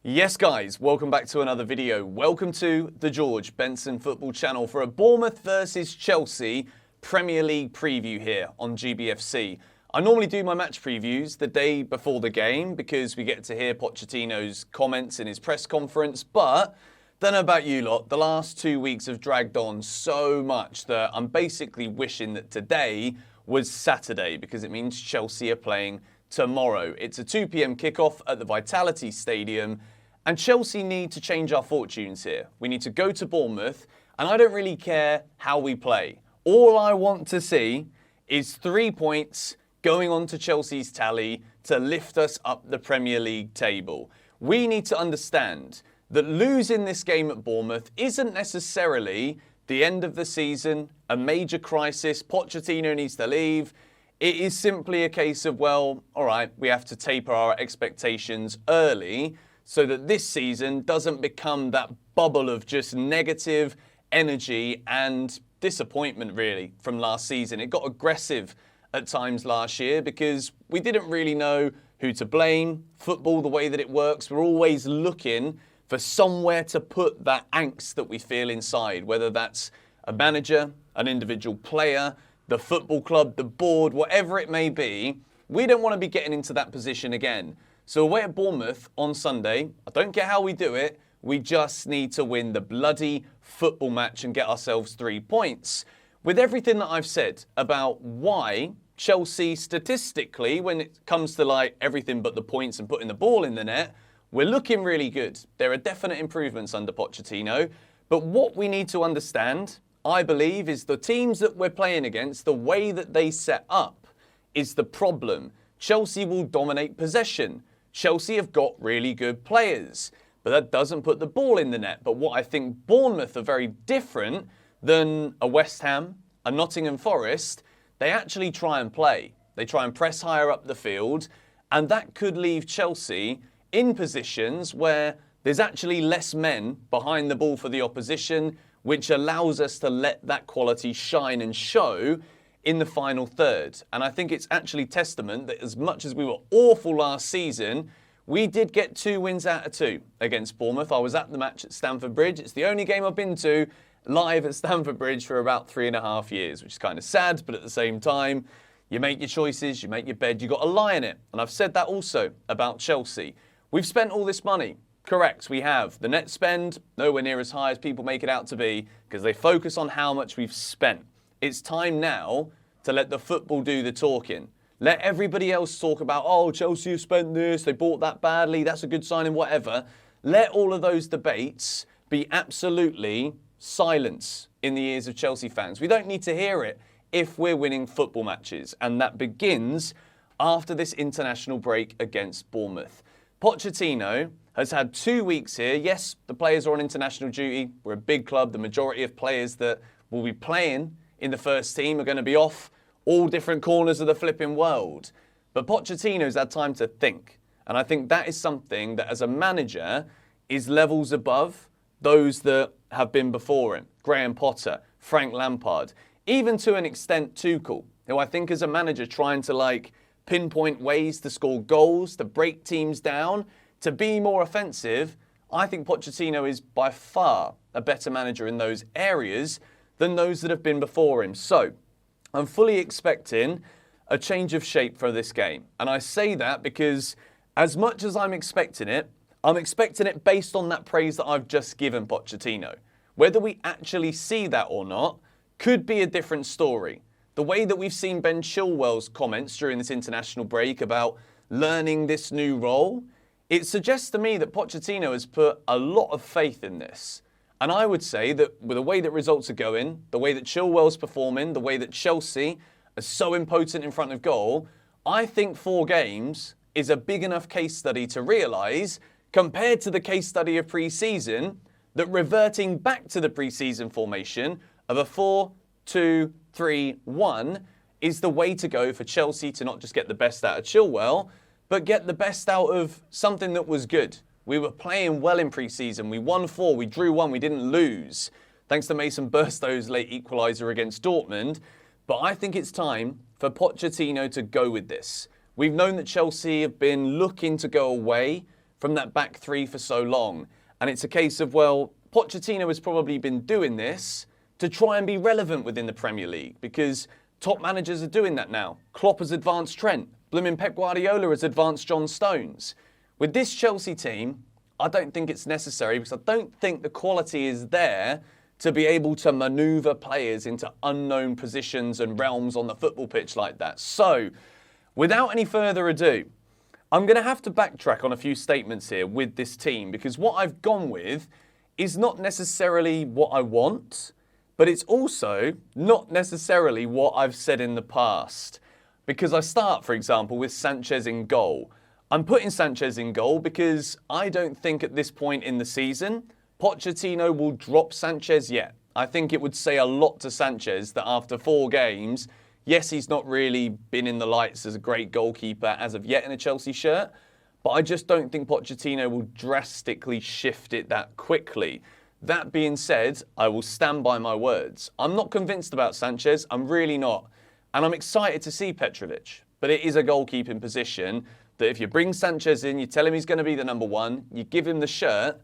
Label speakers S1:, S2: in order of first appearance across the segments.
S1: Yes guys, welcome back to another video. Welcome to the George Benson football channel for a Bournemouth versus Chelsea Premier League preview here on GBFC. I normally do my match previews the day before the game because we get to hear Pochettino's comments in his press conference, but don't know about you lot, the last 2 weeks have dragged on so much that I'm basically wishing that today was Saturday because it means Chelsea are playing tomorrow. It's a 2 p.m. kickoff at the Vitality Stadium. And Chelsea need to change our fortunes here. We need to go to Bournemouth, and I don't really care how we play. All I want to see is 3 points going on to Chelsea's tally to lift us up the Premier League table. We need to understand that losing this game at Bournemouth isn't necessarily the end of the season, a major crisis, Pochettino needs to leave. It is simply a case of, well, all right, we have to taper our expectations early so that this season doesn't become that bubble of just negative energy and disappointment, really, from last season. It got aggressive at times last year because we didn't really know who to blame. Football, the way that it works, we're always looking for somewhere to put that angst that we feel inside, whether that's a manager, an individual player, the football club, the board, whatever it may be. We don't want to be getting into that position again. So away at Bournemouth on Sunday, I don't care how we do it, we just need to win the bloody football match and get ourselves 3 points. With everything that I've said about why Chelsea statistically, when it comes to like everything but the points and putting the ball in the net, we're looking really good. There are definite improvements under Pochettino. But what we need to understand, I believe, is the teams that we're playing against, the way that they set up is the problem. Chelsea will dominate possession. Chelsea have got really good players, but that doesn't put the ball in the net. But what I think Bournemouth are very different than a West Ham, a Nottingham Forest, they actually try and play. They try and press higher up the field, and that could leave Chelsea in positions where there's actually less men behind the ball for the opposition, which allows us to let that quality shine and show in the final third. And I think it's actually testament that as much as we were awful last season, we did get 2 wins out of 2 against Bournemouth. I was at the match at Stamford Bridge. It's the only game I've been to live at Stamford Bridge for about 3.5 years, which is kind of sad, but at the same time, you make your choices, you make your bed, you got to lie in it. And I've said that also about Chelsea. We've spent all this money. Correct, we have. The net spend, nowhere near as high as people make it out to be because they focus on how much we've spent. It's time now to let the football do the talking. Let everybody else talk about, oh, Chelsea have spent this, they bought that badly, that's a good signing, whatever. Let all of those debates be absolutely silence in the ears of Chelsea fans. We don't need to hear it if we're winning football matches. And that begins after this international break against Bournemouth. Pochettino has had 2 weeks here. Yes, the players are on international duty. We're a big club. The majority of players that will be playing in the first team are going to be off all different corners of the flipping world. But Pochettino's had time to think. And I think that is something that as a manager is levels above those that have been before him. Graham Potter, Frank Lampard, even to an extent Tuchel, who I think as a manager trying to pinpoint ways to score goals, to break teams down, to be more offensive. I think Pochettino is by far a better manager in those areas than those that have been before him. So I'm fully expecting a change of shape for this game. And I say that because as much as I'm expecting it based on that praise that I've just given Pochettino. Whether we actually see that or not could be a different story. The way that we've seen Ben Chilwell's comments during this international break about learning this new role, it suggests to me that Pochettino has put a lot of faith in this. And I would say that with the way that results are going, the way that Chilwell's performing, the way that Chelsea are so impotent in front of goal, I think 4 games is a big enough case study to realise, compared to the case study of pre-season, that reverting back to the pre-season formation of a 4-2-3-1 is the way to go for Chelsea to not just get the best out of Chilwell, but get the best out of something that was good. We were playing well in pre-season. We won 4, we drew 1, we didn't lose. Thanks to Mason Burstow's late equaliser against Dortmund. But I think it's time for Pochettino to go with this. We've known that Chelsea have been looking to go away from that back three for so long. And it's a case of, well, Pochettino has probably been doing this to try and be relevant within the Premier League, because top managers are doing that now. Klopp has advanced Trent. Blooming Pep Guardiola has advanced John Stones. With this Chelsea team, I don't think it's necessary, because I don't think the quality is there to be able to manoeuvre players into unknown positions and realms on the football pitch like that. So, without any further ado, I'm going to have to backtrack on a few statements here with this team, because what I've gone with is not necessarily what I want, but it's also not necessarily what I've said in the past. Because I start, for example, with Sanchez in goal. I'm putting Sanchez in goal because I don't think at this point in the season Pochettino will drop Sanchez yet. I think it would say a lot to Sanchez that after 4 games, yes, he's not really been in the lights as a great goalkeeper as of yet in a Chelsea shirt, but I just don't think Pochettino will drastically shift it that quickly. That being said, I will stand by my words. I'm not convinced about Sanchez, I'm really not. And I'm excited to see Petrovic, but it is a goalkeeping position that if you bring Sanchez in, you tell him he's going to be the number 1, you give him the shirt,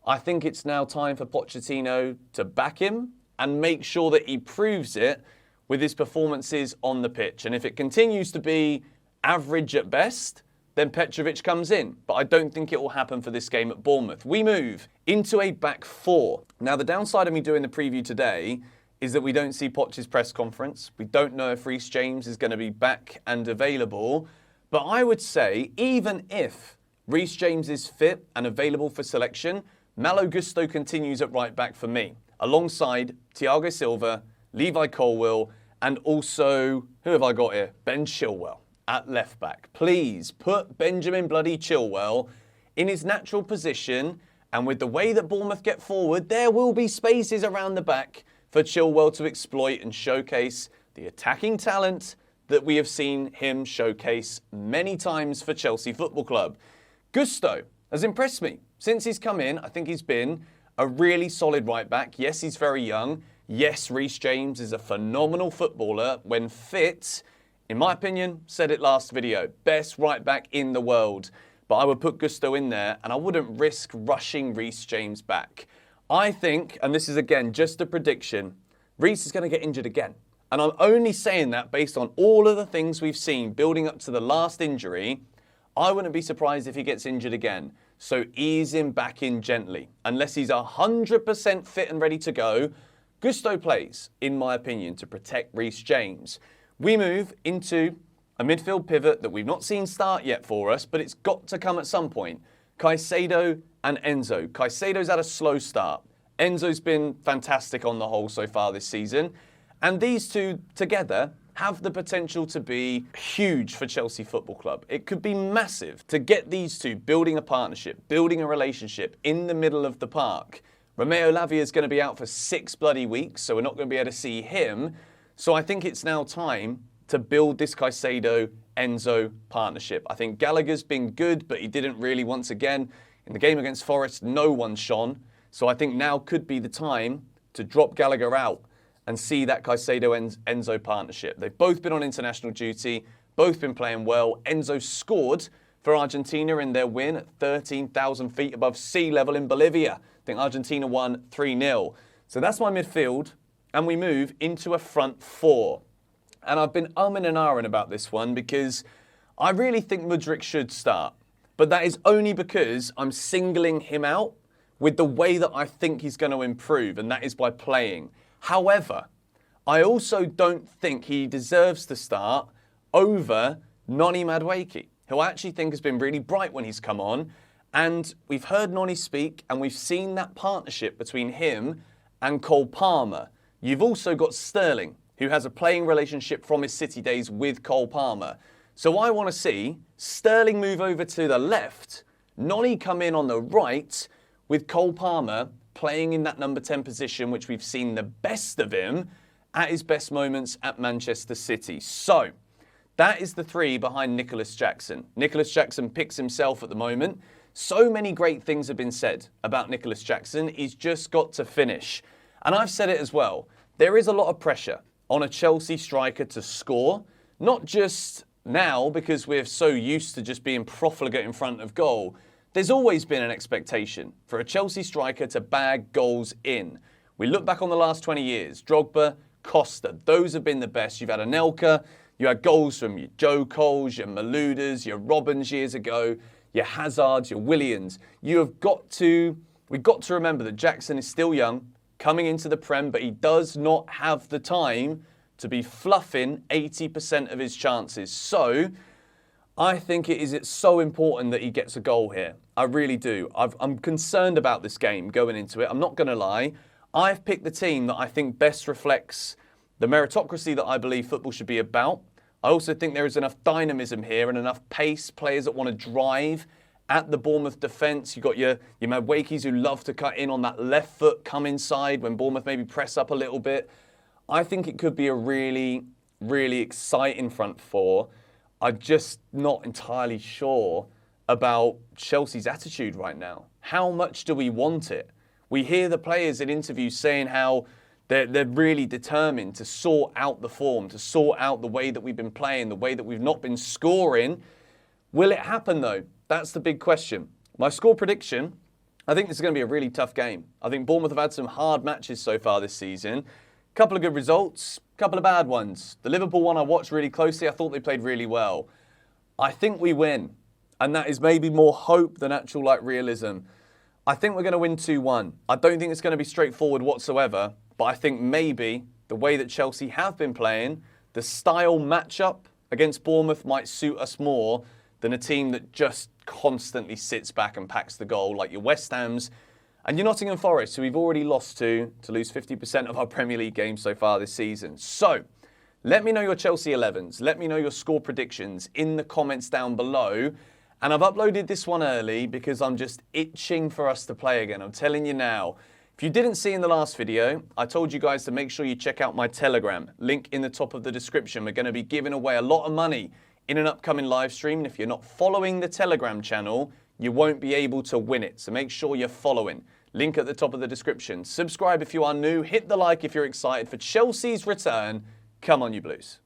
S1: I think it's now time for Pochettino to back him and make sure that he proves it with his performances on the pitch. And if it continues to be average at best, then Petrovic comes in. But I don't think it will happen for this game at Bournemouth. We move into a back 4. Now, the downside of me doing the preview today is that we don't see Poch's press conference. We don't know if Reece James is going to be back and available. But I would say, even if Reece James is fit and available for selection, Malo Gusto continues at right back for me, alongside Thiago Silva, Levi Colwill, and also, who have I got here? Ben Chilwell at left back. Please put Benjamin bloody Chilwell in his natural position, and with the way that Bournemouth get forward, there will be spaces around the back for Chilwell to exploit and showcase the attacking talent that we have seen him showcase many times for Chelsea Football Club. Gusto has impressed me. Since he's come in, I think he's been a really solid right back. Yes, he's very young. Yes, Reece James is a phenomenal footballer when fit. In my opinion, said it last video, best right back in the world. But I would put Gusto in there and I wouldn't risk rushing Reece James back. I think, and this is again just a prediction, Reece is going to get injured again. And I'm only saying that based on all of the things we've seen building up to the last injury. I wouldn't be surprised if he gets injured again. So ease him back in gently. Unless he's 100% fit and ready to go, Gusto plays, in my opinion, to protect Reece James. We move into a midfield pivot that we've not seen start yet for us, but it's got to come at some point. Caicedo and Enzo. Caicedo's had a slow start. Enzo's been fantastic on the whole so far this season. And these two together have the potential to be huge for Chelsea Football Club. It could be massive to get these two building a partnership, building a relationship in the middle of the park. Romeo Lavia is going to be out for 6 bloody weeks, so we're not going to be able to see him. So I think it's now time to build this Caicedo-Enzo partnership. I think Gallagher's been good, but he didn't really, once again, in the game against Forest, no one shone. So I think now could be the time to drop Gallagher out and see that Caicedo-Enzo partnership. They've both been on international duty, both been playing well. Enzo scored for Argentina in their win at 13,000 feet above sea level in Bolivia. I think Argentina won 3-0. So that's my midfield, and we move into a front 4. And I've been umming and ahhing about this one because I really think Mudryk should start. But that is only because I'm singling him out with the way that I think he's going to improve, and that is by playing. However, I also don't think he deserves to start over Noni Madueke, who I actually think has been really bright when he's come on. And we've heard Noni speak, and we've seen that partnership between him and Cole Palmer. You've also got Sterling, who has a playing relationship from his City days with Cole Palmer. So I want to see Sterling move over to the left, Noni come in on the right, with Cole Palmer playing in that number 10 position, which we've seen the best of him at his best moments at Manchester City. So that is the 3 behind Nicholas Jackson. Nicholas Jackson picks himself at the moment. So many great things have been said about Nicholas Jackson. He's just got to finish. And I've said it as well. There is a lot of pressure on a Chelsea striker to score, not just now because we're so used to just being profligate in front of goal. There's always been an expectation for a Chelsea striker to bag goals in. We look back on the last 20 years, Drogba, Costa, those have been the best. You've had Anelka, you had goals from your Joe Coles, your Maloudas, your Robbins years ago, your Hazards, your Williams. We've got to remember that Jackson is still young, coming into the Prem, but he does not have the time to be fluffing 80% of his chances. So I think it's so important that he gets a goal here. I really do. I'm concerned about this game going into it. I'm not going to lie. I've picked the team that I think best reflects the meritocracy that I believe football should be about. I also think there is enough dynamism here and enough pace, players that want to drive at the Bournemouth defence. You've got your Maduekes who love to cut in on that left foot, come inside when Bournemouth maybe press up a little bit. I think it could be a really, really exciting front four. I'm just not entirely sure about Chelsea's attitude right now. How much do we want it? We hear the players in interviews saying how they're really determined to sort out the form, to sort out the way that we've been playing, the way that we've not been scoring. Will it happen though? That's the big question. My score prediction, I think this is going to be a really tough game. I think Bournemouth have had some hard matches so far this season. Couple of good results, couple of bad ones. The Liverpool one I watched really closely. I thought they played really well. I think we win. And that is maybe more hope than actual realism. I think we're going to win 2-1. I don't think it's going to be straightforward whatsoever. But I think maybe the way that Chelsea have been playing, the style matchup against Bournemouth might suit us more than a team that just constantly sits back and packs the goal like your West Hams and your Nottingham Forest, who we've already lost to lose 50% of our Premier League games so far this season. So let me know your Chelsea 11s. Let me know your score predictions in the comments down below. And I've uploaded this one early because I'm just itching for us to play again. I'm telling you now. If you didn't see in the last video, I told you guys to make sure you check out my Telegram. Link in the top of the description. We're going to be giving away a lot of money in an upcoming live stream. And if you're not following the Telegram channel, you won't be able to win it. So make sure you're following. Link at the top of the description. Subscribe if you are new. Hit the like if you're excited for Chelsea's return. Come on, you Blues.